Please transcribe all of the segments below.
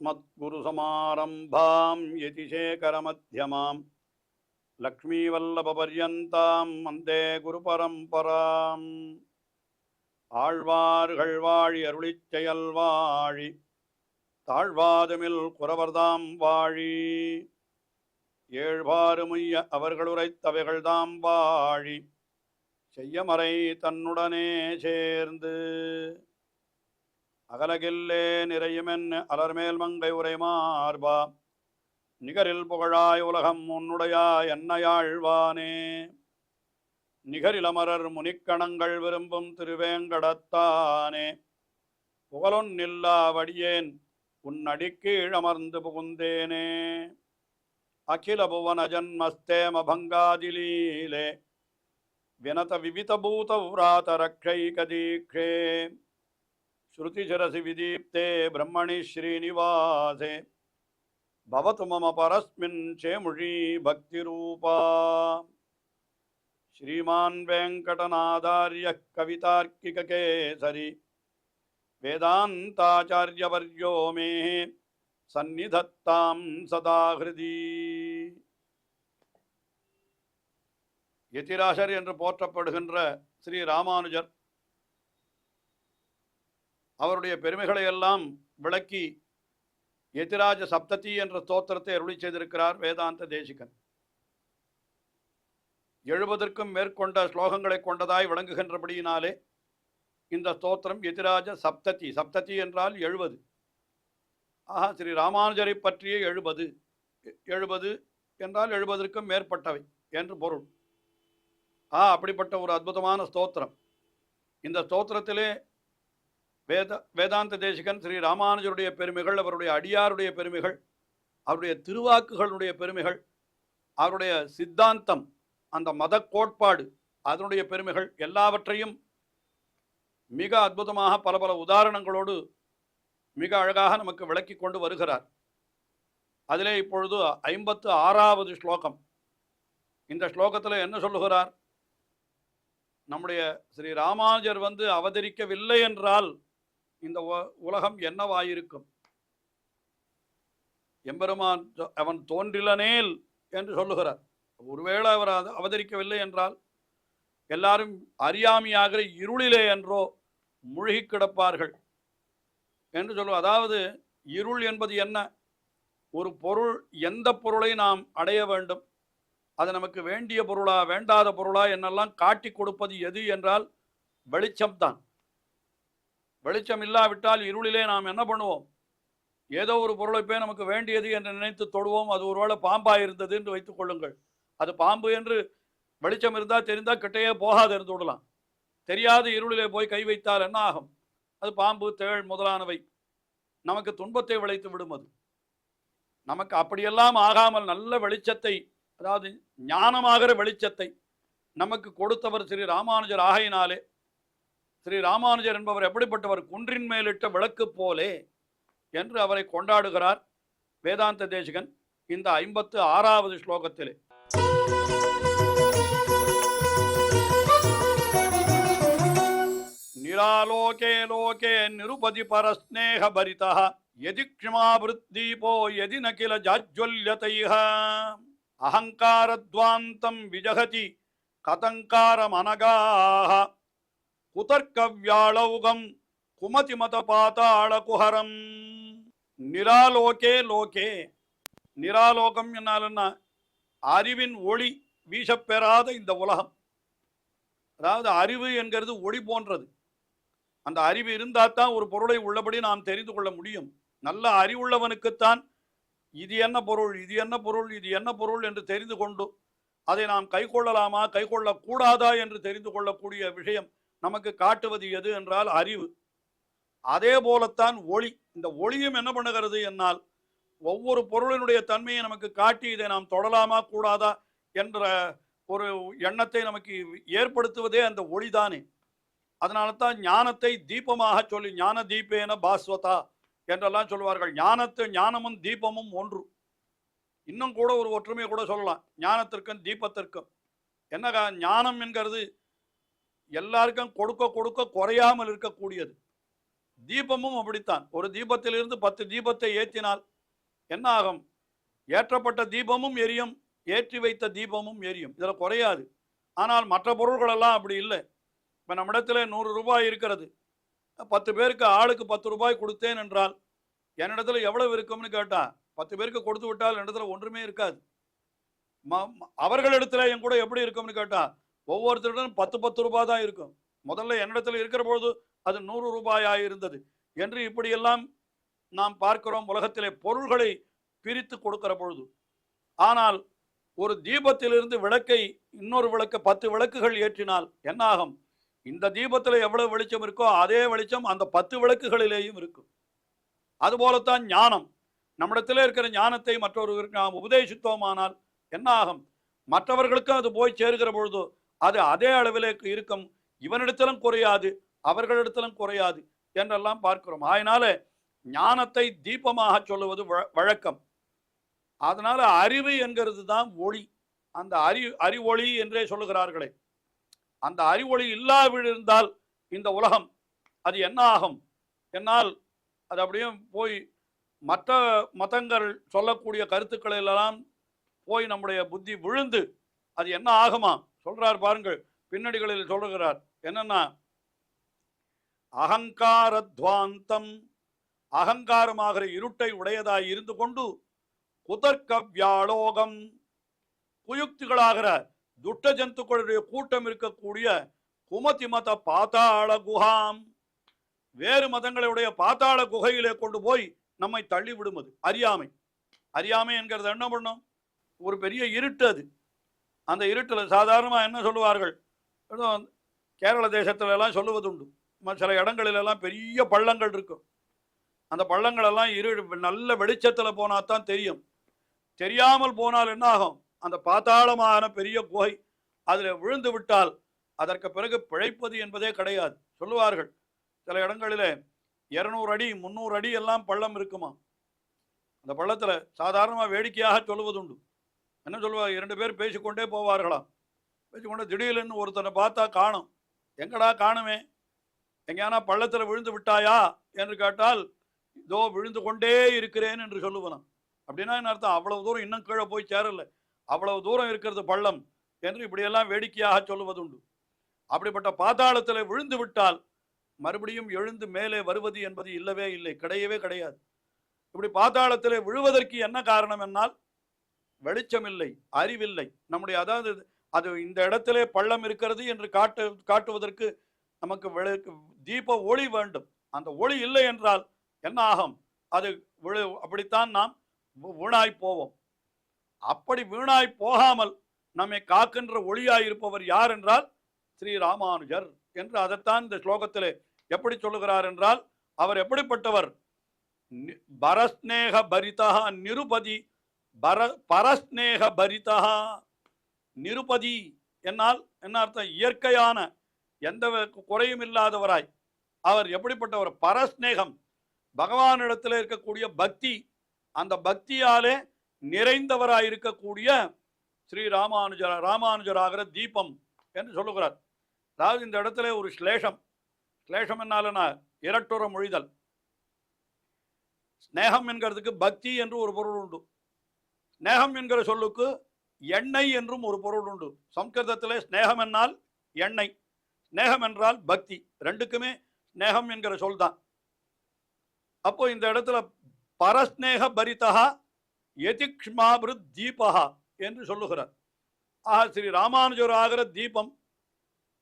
अस्मद्गुरुसमारम्भां यतिशेखरमध्यमाम् लक्ष्मीवल्लभपर्यन्तां वन्दे गुरुपरम्पराम् ஆழ்வார்கள் வாழி அருளிச் செயல் வாழி தாழ்வாதுமில் குறவர்தாம் வாழி ஏழ்பாறுமுய்ய அவர்களுரைத்தவைகள்தாம் வாழி செய்யமறை தன்னுடனே சேர்ந்து அகலகில்லே நிறையுமென் அலர்மேல் மங்கை உரை மார்பா நிகரில் புகழாய் உலகம் உன்னுடையாய் என்னையாழ்வானே நிகரிலமரர் முனிக்கணங்கள் விரும்பும் திருவேங்கடத்தானே புகழொன்னில்லா வடியேன் உன் அடிக்கீழமர்ந்து புகுந்தேனே அகில புவன ஜன்மஸ்தேம பங்காதிலீலே வினத விவித பூத விராத ரக்ஷைகதீக்ஷே ஸ்ருதிசிரசி விதீப்தே பிரம்மணி ஸ்ரீனிவாசே பவது மம பரஸ்மின் சேமுழி பக்திரூபா श्रीमान वेंकटनादार्य कवितार्किककेसरी वेदांताचार्यवर्यो मे सन्निधत्तां सदा हृदि यतिराजर என்று போற்றப்படுகின்ற ஸ்ரீ ராமானுஜர் அவருடைய பெருமைகளை எல்லாம் விளக்கி யதிராஜ சப்ததி என்ற ஸ்தோத்திரத்தை அருளி செய்திருக்கிறார் வேதாந்த தேசிகன். 70க்கும் மேற்கொண்ட ஸ்லோகங்களை கொண்டதாய் விளங்குகின்றபடியினாலே இந்த ஸ்தோத்திரம் யதிராஜ சப்ததி. சப்ததி என்றால் 70. ஆஹா, ஸ்ரீ ராமானுஜரை பற்றிய 70 என்றால் 70க்கும் மேற்பட்டவை என்று பொருள். அப்படிப்பட்ட ஒரு அற்புதமான ஸ்தோத்திரம். இந்த ஸ்தோத்திரத்திலே வேதாந்த தேசிகன் ஸ்ரீ ராமானுஜருடைய பெருமைகள், அவருடைய அடியாருடைய பெருமைகள், அவருடைய திருவாக்குகளுடைய பெருமைகள், அவருடைய சித்தாந்தம், அந்த மத கோட்பாடு, அதனுடைய பெருமைகள் எல்லாவற்றையும் மிக அற்புதமாக பல பல உதாரணங்களோடு மிக அழகாக நமக்கு விளக்கி கொண்டு வருகிறார். அதிலே இப்பொழுது 56வது ஸ்லோகம். இந்த ஸ்லோகத்தில் என்ன சொல்லுகிறார்? நம்முடைய ஸ்ரீ ராமானுஜர் அவதரிக்கவில்லை என்றால் இந்த உலகம் என்னவாயிருக்கும்? எம்பெருமான் அவன் தோன்றிலனேல் என்று சொல்லுகிறார். ஒருவேளை அவர் அவதரிக்கவில்லை என்றால் எல்லாரும் அறியாமையாக இருளிலே என்றோ மூழ்கி கிடப்பார்கள் என்று சொல்லுவார். அதாவது இருள் என்பது என்ன? ஒரு பொருள், எந்த பொருளை நாம் அடைய வேண்டும், அது நமக்கு வேண்டிய பொருளா வேண்டாத பொருளா என்னெல்லாம் காட்டி கொடுப்பது எது என்றால் வெளிச்சம்தான். வெளிச்சம் இல்லாவிட்டால் இருளிலே நாம் என்ன பண்ணுவோம்? ஏதோ ஒரு பொருளை போய் நமக்கு வேண்டியது என்று நினைத்து தொடுவோம். அது ஒருவேளை பாம்பாக இருந்தது என்று வைத்துக் கொள்ளுங்கள். அது பாம்பு என்று வெளிச்சம் இருந்தால் தெரிந்தால் கிட்டையே போகாது இருந்து விடலாம். தெரியாத இருளிலே போய் கை வைத்தால் என்ன ஆகும்? அது பாம்பு, தேள் முதலானவை நமக்கு துன்பத்தை விளைத்து விடும். அது நமக்கு அப்படியெல்லாம் ஆகாமல் நல்ல வெளிச்சத்தை, அதாவது ஞானமாகிற வெளிச்சத்தை நமக்கு கொடுத்தவர் ஸ்ரீ ராமானுஜர் ஆகையினாலே ஸ்ரீ ராமானுஜர் என்பவர் எப்படிப்பட்டவர்? குன்றின் மேலிட்ட விளக்கு போலே என்று அவரை கொண்டாடுகிறார் வேதாந்த தேசிகன் இந்த 56வது ஸ்லோகத்திலே. நிராலோகே லோகே நிருபதி பரஸ்நேக பரிதः யதி க்ஷமாவ்ருத்தீபோ யதி நகில ஜாஜ்வல்யதைஹ அஹங்காரத்வாந்தம் விஜகதி கதங்காரமனகாஹ குதர்க்கவ்யாளௌகம் குமதிமத பாதாள குஹரம். நிராலோகே லோகே, நிராலோகம் என்னாலன்னா அறிவின் ஒளி வீசப்பெறாத இந்த உலகம். அதாவது அறிவு என்கிறது ஒளி போன்றது. அந்த அறிவு இருந்தால் தான் ஒரு பொருளை உள்ளபடி நாம் தெரிந்து கொள்ள முடியும். நல்ல அறிவுள்ளவனுக்குத்தான் இது என்ன பொருள், இது என்ன பொருள், இது என்ன பொருள் என்று தெரிந்து கொண்டு அதை நாம் கை கொள்ளலாமா கை கொள்ளக்கூடாதா என்று தெரிந்து கொள்ளக்கூடிய விஷயம் நமக்கு காட்டுவது எது என்றால் அறிவு. அதே போலத்தான் ஒளி. இந்த ஒளியும் என்ன பண்ணுகிறது என்னால் ஒவ்வொரு பொருளினுடைய தன்மையை நமக்கு காட்டி இதை நாம் தொடலாமா கூடாதா என்ற ஒரு எண்ணத்தை நமக்கு ஏற்படுத்துவதே அந்த ஒளிதானே. அதனால தான் ஞானத்தை தீபமாக சொல்லி ஞான தீபேன பாஸ்வதா என்றெல்லாம் சொல்வார்கள். ஞானமும் தீபமும் ஒன்று. இன்னும் கூட ஒரு ஒற்றுமையை கூட சொல்லலாம் ஞானத்திற்கும் தீபத்திற்கும். என்ன ஞானம் என்கிறது எல்லாருக்கும் கொடுக்க கொடுக்க குறையாமல் இருக்கக்கூடியது. தீபமும் அப்படித்தான். ஒரு தீபத்திலிருந்து 10 தீபத்தை ஏற்றினால் என்ன ஆகும்? ஏற்றப்பட்ட தீபமும் எரியும், ஏற்றி வைத்த தீபமும் எரியும், இதில் குறையாது. ஆனால் மற்ற பொருள்களெல்லாம் அப்படி இல்லை. இப்போ நம்மிடத்தில் 100 ரூபாய் இருக்கிறது, 10 பேருக்கு ஆளுக்கு 10 ரூபாய் கொடுத்தேன் என்றால் என்னிடத்துல எவ்வளவு இருக்கும்னு கேட்டா 10 பேருக்கு கொடுத்து விட்டால் என்னிடத்துல ஒன்றுமே இருக்காது. அவர்களிடத்துல என் கூட எப்படி இருக்கும்னு கேட்டா ஒவ்வொருத்தருடன் 10 ரூபாய் தான் இருக்கும். முதல்ல என்னிடத்துல இருக்கிற பொழுது அது 100 ரூபாயாக இருந்தது என்று இப்படியெல்லாம் நாம் பார்க்கிறோம் உலகத்திலே பொருள்களை பிரித்து கொடுக்கிற பொழுது. ஆனால் ஒரு தீபத்திலிருந்து விளக்கை இன்னொரு விளக்க 10 விளக்குகள் ஏற்றினால் என்ன ஆகும்? இந்த தீபத்தில் எவ்வளவு வெளிச்சம் இருக்கோ அதே வெளிச்சம் அந்த 10 விளக்குகளிலேயும் இருக்கும். அதுபோலத்தான் ஞானம். நம்மிடத்தில் இருக்கிற ஞானத்தை மற்றவர்களுக்கு நாம் உபதேசித்தோமானால் என்ன ஆகும்? மற்றவர்களுக்கும் அது போய் சேருகிற பொழுது அது அதே அளவில் இருக்கும். இவனிடத்திலும் குறையாது, அவர்களிடத்திலும் குறையாது என்றெல்லாம் பார்க்கிறோம். அதனால ஞானத்தை தீபமாக சொல்லுவது வழக்கம். அதனால அறிவு என்கிறது தான் ஒளி. அந்த அறிவொளி என்றே சொல்லுகிறார்களே, அந்த அறிவொளி இல்லாவிட்டால் இந்த உலகம் அது என்ன ஆகும்? என்னால் அது அப்படியே போய் மற்ற மதங்கள் சொல்லக்கூடிய கருத்துக்களை எல்லாம் போய் நம்முடைய புத்தி விழுந்து அது என்ன ஆகுமா? சொல்றார் பாருங்கள், பின்னடிகளில் சொல்லுகிறார் என்னன்னா, அகங்காரத்வாந்தம், அகங்காரமாகிற இருட்டை உடையதாய் இருந்து கொண்டு குதர்க்க வியாலோகம், குயுக்திகளாகிற துட்ட ஜந்துக்களுடைய கூட்டம் இருக்கக்கூடிய குமதி மத பாதாள குஹாம், வேறு மதங்களுடைய பாதாள குகையிலே கொண்டு போய் நம்மை தள்ளி விடுவது அறியாமை. அறியாமை என்கிறது என்ன பண்ணும்? ஒரு பெரிய இருட்டு. அது அந்த இருட்டில் சாதாரணமாக என்ன சொல்லுவார்கள், கேரள தேசத்துல எல்லாம் சொல்லுவது உண்டு, சில இடங்களிலெல்லாம் பெரிய பள்ளங்கள் இருக்கும். அந்த பள்ளங்களெல்லாம் நல்ல வெளிச்சத்தில் போனால் தான் தெரியும். தெரியாமல் போனால் என்ன ஆகும்? அந்த பாதாளமான பெரிய குகை, அதில் விழுந்து விட்டால் அதற்கு பிறகு பிழைப்பது என்பதே கிடையாது. சொல்லுவார்கள் சில இடங்களில் 200 அடி 300 அடி எல்லாம் பள்ளம் இருக்குமா. அந்த பள்ளத்தில் சாதாரணமாக வேடிக்கையாக சொல்லுவதுண்டு. என்ன சொல்லுவார்? 2 பேர் பேசிக்கொண்டே போவார்களாம். பேசிக்கொண்டே திடீர்னு ஒருத்தனை பார்த்தா காணும். எங்கடா காணுமே, எங்கேயானா பள்ளத்தில் விழுந்து விட்டாயா என்று கேட்டால் இதோ விழுந்து கொண்டே இருக்கிறேன் என்று சொல்லுவனாம். அப்படின்னா என்ன அர்த்தம்? அவ்வளவு தூரம் இன்னும் கீழே போய் சேரல, அவ்வளவு தூரம் இருக்கிறது பள்ளம் என்று இப்படியெல்லாம் வேடிக்கையாக சொல்லுவதுண்டு. அப்படிப்பட்ட பாதாளத்தில் விழுந்து விட்டால் மறுபடியும் எழுந்து மேலே வருவது என்பது இல்லவே இல்லை, கிடையவே கிடையாது. இப்படி பாதாளத்தில் விழுவதற்கு என்ன காரணம் என்னால் வெளிச்சம் இல்லை, அறிவில்லை. நம்முடைய அதாவது அது இந்த இடத்திலே பள்ளம் இருக்கிறது என்று காட்டுவதற்கு நமக்கு தீப ஒளி வேண்டும். அந்த ஒளி இல்லை என்றால் என்ன ஆகும்? அது அப்படித்தான் நாம் வீணாய் போவோம். அப்படி வீணாய் போகாமல் நம்மை காக்கின்ற ஒளியாய் இருப்பவர் யார் என்றால் ஸ்ரீ ராமானுஜர் என்று அதைத்தான் இந்த ஸ்லோகத்திலே எப்படி சொல்லுகிறார் என்றால், அவர் எப்படிப்பட்டவர்? பரஸ்நேக பரிதா நிருபதி, பரஸ்நேக பரிதா நிருபதி என்னால் என்ன அர்த்தம்? இயற்கையான எந்த குறையும் இல்லாதவராய் அவர் எப்படிப்பட்டவர்? பரஸ்நேகம், பகவானிடத்தில் இருக்கக்கூடிய பக்தி, அந்த பக்தியாலே நிறைந்தவராய் இருக்கக்கூடிய ஸ்ரீ ராமானுஜராகிற தீபம் என்று சொல்லுகிறார். அதாவது இந்த இடத்துல ஒரு ஸ்லேஷம், ஸ்லேஷம் என்னாலனா இரட்டுற மொழிதல். ஸ்நேகம் என்கிறதுக்கு பக்தி என்று ஒரு பொருள் உண்டு. ஸ்நேகம் என்கிற சொல்லுக்கு எண்ணெய் என்றும் ஒரு பொருள் உண்டு. சம்ஸ்கிருதத்திலே ஸ்நேகம் என்னால் எண்ணெய், ஸ்நேகம் என்றால் பக்தி, ரெண்டுக்குமே ஸ்நேகம் என்கிற சொல் தான். அப்போ இந்த இடத்துல பரஸ்நேக பரிதா யதிக்ஷ்மாபிருத் தீபா என்று சொல்லுகிறார். ஆக ஸ்ரீ ராமானுஜர் ஆகிற தீபம்,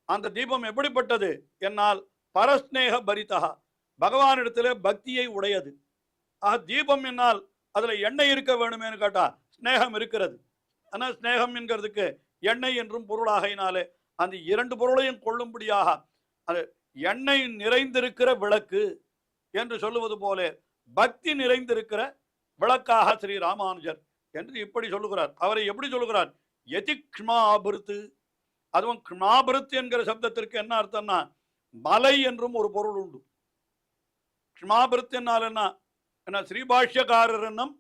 அந்த தீபம் எப்படிப்பட்டது என்னால் பரஸ்நேக பரிதா, பகவானிடத்திலே பக்தியை உடையது. ஆக தீபம் என்னால் அதுல எண்ணெய் இருக்க வேணுமேனு கேட்டா ஸ்நேகம் இருக்கிறது. ஆனால் ஸ்நேகம் என்கிறதுக்கு எண்ணெய் என்றும் பொருளாகினாலே அந்த 2 பொருளையும் கொள்ளும்படியாக அது எண்ணெய் நிறைந்திருக்கிற விளக்கு என்று சொல்லுவது போல பக்தி நிறைந்திருக்கிற விளக்காக ஸ்ரீ ராமானுஜர் என்று இப்படி சொல்லுகிறார். அவரை எப்படி சொல்லுகிறார்? யதிக்ஷ்மாபிருத்து. அதுவும் க்ஷ்மாபிருத் என்கிற சப்தத்திற்கு என்ன அர்த்தம்னா மலை என்றும் ஒரு பொருள் உண்டு. க்ஷ்மாபிருத் என்னால் என்ன ஸ்ரீபாஷ்யக்காரர் என்னும்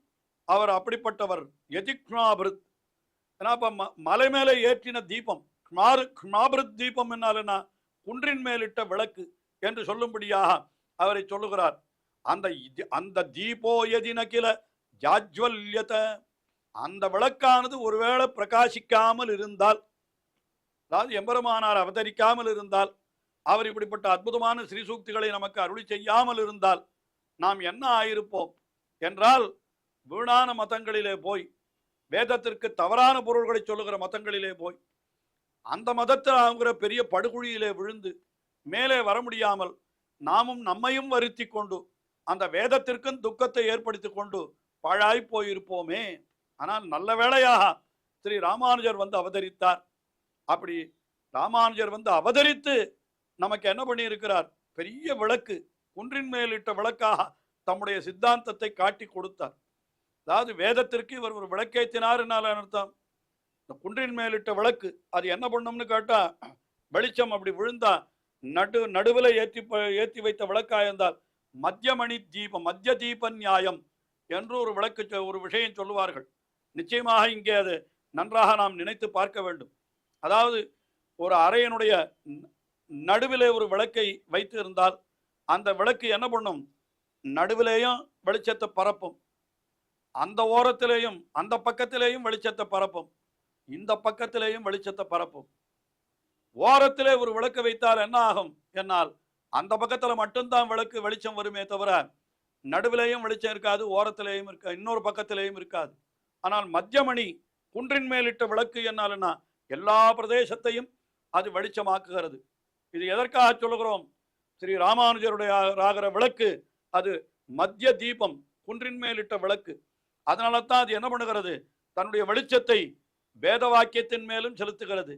அவர் அப்படிப்பட்டவர். யதிக்ஷ்மாபிருத் ஏன்னா அப்ப மலை மேலே ஏற்றின தீபம். க்ஷ்மாபிருத் தீபம் என்னால் என்ன? குன்றின் மேலிட்ட விளக்கு என்று சொல்லும்படியாக அவரை சொல்லுகிறார். அந்த அந்த தீபோயதின கில ஜாஜ்வல்யத, அந்த விளக்கானது ஒருவேளை பிரகாசிக்காமல் இருந்தால், அதாவது எம்பெருமானார் அவதரிக்காமல் இருந்தால், அவர் இப்படிப்பட்ட அற்புதமான ஸ்ரீசூக்திகளை நமக்கு அருளி செய்யாமல் இருந்தால் நாம் என்ன ஆயிருப்போம் என்றால், வீணான மதங்களிலே போய், வேதத்திற்கு தவறான பொருள்களை சொல்லுகிற மதங்களிலே போய், அந்த மதத்தில் ஆகிற பெரிய படுகுழியிலே விழுந்து மேலே வர முடியாமல் நாமும் நம்மையும் வருத்தி கொண்டு அந்த வேதத்திற்கும் துக்கத்தை ஏற்படுத்தி கொண்டு பாழாய் போயிருப்போமே. ஆனால் நல்ல வேளையாக ஸ்ரீ ராமானுஜர் வந்து அவதரித்தார். அப்படி ராமானுஜர் வந்து அவதரித்து நமக்கு என்ன பண்ணியிருக்கிறார்? பெரிய விளக்கு, குன்றின் மேலிட்ட விளக்காக தம்முடைய சித்தாந்தத்தை காட்டி கொடுத்தார். அதாவது வேதத்திற்கு இவர் ஒரு விளக்கேற்றினார் என்னால் அர்த்தம். இந்த குன்றின் மேலிட்ட விளக்கு அது என்ன பண்ணும்னு கேட்டா, வெளிச்சம் அப்படி விழுந்தா நடுவில் ஏற்றி வைத்த விளக்காயிருந்தால் மத்தியமணி தீபம், மத்திய தீப நியாயம் என்று ஒரு விளக்கு ஒரு விஷயம் சொல்லுவார்கள். நிச்சயமாக இங்கே அது நன்றாக நாம் நினைத்து பார்க்க வேண்டும். அதாவது ஒரு அறையினுடைய நடுவிலே ஒரு விளக்கை வைத்து இருந்தால் அந்த விளக்கு என்ன பண்ணும்? நடுவிலேயும் வெளிச்சத்தை பரப்பும், அந்த ஓரத்திலேயும் அந்த பக்கத்திலேயும் வெளிச்சத்தை பரப்பும், இந்த பக்கத்திலேயும் வெளிச்சத்தை பரப்பும். ஓரத்திலே ஒரு விளக்கு வைத்தால் என்ன ஆகும் என்னால் அந்த பக்கத்தில் மட்டும்தான் விளக்கு வெளிச்சம் வருமே தவிர நடுவிலேயும் வெளிச்சம் இருக்காது, ஓரத்திலேயும் இருக்காது, இன்னொரு பக்கத்திலேயும் இருக்காது. ஆனால் மத்தியமணி குன்றின் மேலிட்ட விளக்கு என்னால்னா எல்லா பிரதேசத்தையும் அது வெளிச்சமாக்குகிறது. இது எதற்காக சொல்லுகிறோம்? ஸ்ரீ ராமானுஜருடைய ஆகிற விளக்கு அது மத்திய தீபம், குன்றின் மேலிட்ட விளக்கு. அதனால தான் அது என்ன பண்ணுகிறது? தன்னுடைய வெளிச்சத்தை வேத வாக்கியத்தின் மேலும் செலுத்துகிறது,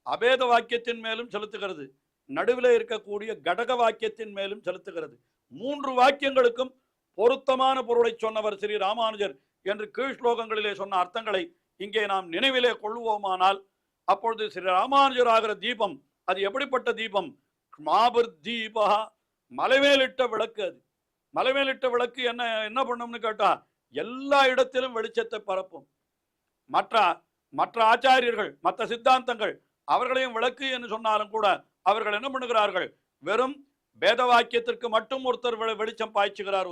அபேத வாக்கியத்தின் மேலும் செலுத்துகிறது, நடுவில் இருக்கக்கூடிய கடக வாக்கியத்தின் மேலும் செலுத்துகிறது. 3 வாக்கியங்களுக்கும் பொருத்தமான பொருளை சொன்னவர் ஸ்ரீ ராமானுஜர் என்று கீழ் ஸ்லோகங்களிலே சொன்ன அர்த்தங்களை இங்கே நாம் நினைவிலே கொள்ளுவோமானால், அப்பொழுது ஸ்ரீ ராமானுஜர் ஆகிற தீபம் அது எப்படிப்பட்ட தீபம்? க்ஷ்மாபிர் தீபா, மலைமேலிட்ட விளக்கு. அது மலைமேலிட்ட விளக்கு என்ன பண்ணும்னு கேட்டா எல்லா இடத்திலும் வெளிச்சத்தை பரப்பும். மற்ற ஆச்சாரியர்கள், மற்ற சித்தாந்தங்கள் அவர்களையும் விளக்கு என்று சொன்னாலும் கூட அவர்கள் என்ன பண்ணுகிறார்கள்? வெறும் வேத வாக்கியத்திற்கு மட்டும் ஒருத்தர் வெளிச்சம் பாய்ச்சுகிறார்,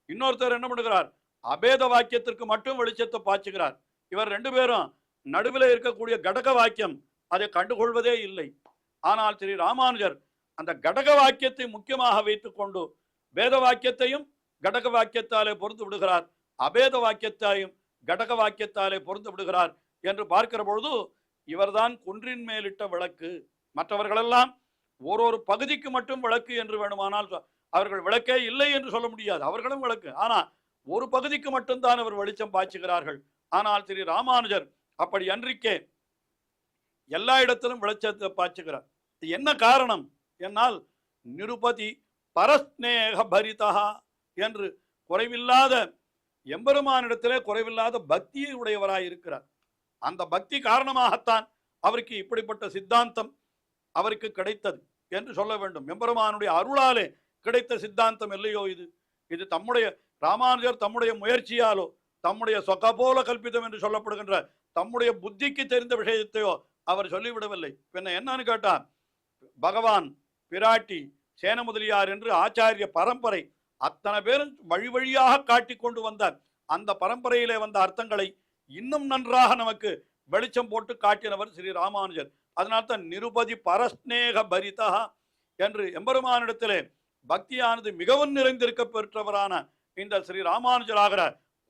இன்னொருத்தர் என்ன பண்ணுகிறார்? அபேத வாக்கியத்திற்கு மட்டும் வெளிச்சத்தை பாய்ச்சுகிறார். இவர் 2 பேரும் நடுவில் இருக்கக்கூடிய கடக வாக்கியம் அதை கண்டுகொள்வதே இல்லை. ஆனால் ஸ்ரீ ராமானுஜர் அந்த கடக வாக்கியத்தை முக்கியமாக வைத்துக் கொண்டு வேத வாக்கியத்தையும் கடக வாக்கியத்தாலே பொருந்து விடுகிறார், அபேத வாக்கியத்தையும் கடக வாக்கியத்தாலே பொருந்து விடுகிறார் என்று பார்க்கிற பொழுது இவர்தான் குன்றின் மேலிட்ட விளக்கு. மற்றவர்களெல்லாம் ஒரு பகுதிக்கு மட்டும் விளக்கு என்று வேணுமானால் அவர்கள் விளக்கே இல்லை என்று சொல்ல முடியாது, அவர்களும் விளக்கு. ஆனால் ஒரு பகுதிக்கு மட்டும்தான் அவர் வெளிச்சம் பாய்ச்சுகிறார்கள். ஆனால் ஸ்ரீ ராமானுஜர் அப்படி அன்றிக்கே எல்லா இடத்திலும் வெளிச்சத்தை பாய்ச்சுகிறார். என்ன காரணம் என்னால் நிருபதி பரஸ்நேக பரிதா என்று குறைவில்லாத எம்பெருமானிடத்திலே குறைவில்லாத பக்தியை உடையவராய் இருக்கிறார். அந்த பக்தி காரணமாகத்தான் அவருக்கு இப்படிப்பட்ட சித்தாந்தம் அவருக்கு கிடைத்தது என்று சொல்ல வேண்டும். எம்பெருமானுடைய அருளாலே கிடைத்த சித்தாந்தம் இல்லையோ இது? இது தம்முடைய ராமானுஜர் தம்முடைய முயற்சியாலோ தம்முடைய சொகபோல கல்பிதம் என்று சொல்லப்படுகின்ற தம்முடைய புத்திக்கு தெரிந்த விஷயத்தையோ அவர் சொல்லிவிடவில்லை. பின்ன என்னன்னு கேட்டா, பகவான், பிராட்டி, சேன முதலியார் என்று ஆச்சாரிய பரம்பரை அத்தனை பேரும் வழி வழியாக காட்டி கொண்டு வந்தார். அந்த பரம்பரையிலே வந்த அர்த்தங்களை இன்னும் நன்றாக நமக்கு வெளிச்சம் போட்டு காட்டினவர் ஸ்ரீ ராமானுஜர். அதனால்தான் நிருபதி பரஸ்நேக பரிதா என்று எம்பெருமானிடத்திலே பக்தியானது மிகவும் நிறைந்திருக்க பெற்றவரான இந்த ஸ்ரீ ராமானுஜராகிற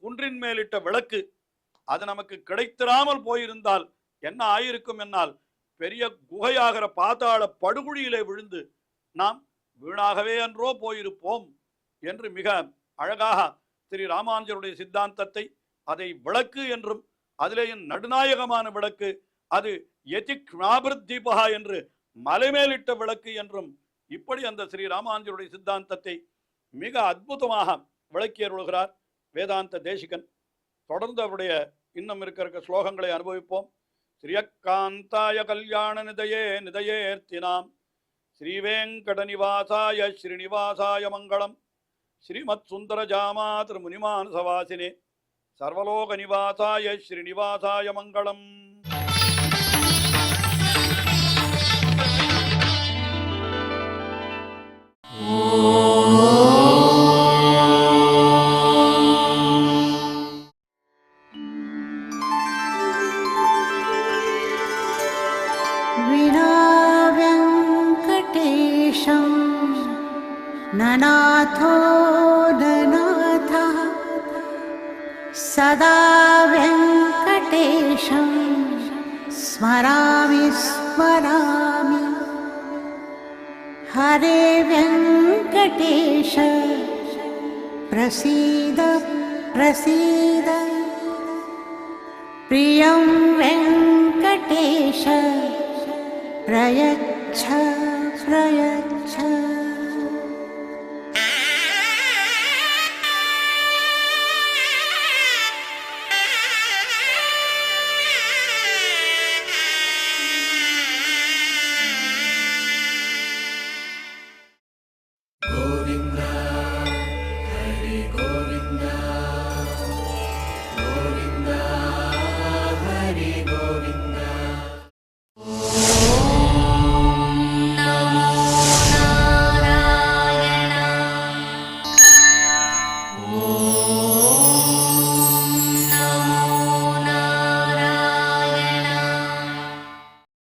குன்றின் மேலிட்ட விளக்கு அது நமக்கு கிடைத்திராமல் போயிருந்தால் என்ன ஆயிருக்கும் என்னால் பெரிய குகையாகிற பாதாள படுகுழியிலே விழுந்து நாம் வீணாகவே என்றோ போயிருப்போம் என்று மிக அழகாக ஸ்ரீ ராமானுஜருடைய சித்தாந்தத்தை அதை விளக்கு என்றும் அதிலேயும் நடுநாயகமான விளக்கு அது யதிக்ஷ்மாபிருத்தீபா என்று மலைமேலிட்ட விளக்கு என்றும் இப்படி அந்த ஸ்ரீ ராமானுஜருடைய சித்தாந்தத்தை மிக அற்புதமாக விளக்கியருள்கிறார் வேதாந்த தேசிகன். தொடர்ந்து அவருடைய இன்னும் இருக்கிற ஸ்லோகங்களை அனுபவிப்போம். ஸ்ரீயக்காந்தாய கல்யாண நிதயே நிதயேர்த்தினாம் ஸ்ரீவேங்கட நிவாசாய ஸ்ரீனிவாசாய மங்களம். ஸ்ரீமத் சுந்தர ஜாமாத்ரு முனிமானசவாசினே சர்வலோக நிவாசாய ஸ்ரீனிவாசாய மங்களம். ஓம் विना वेङ्कटेशं ननाथो ननाथः सदा वेङ्कटेशं स्मरामि स्मरामि हरे वेङ्कटेश प्रसीद प्रसीद प्रियं वेङ्कटेश प्रयच्छ प्रयच्छ।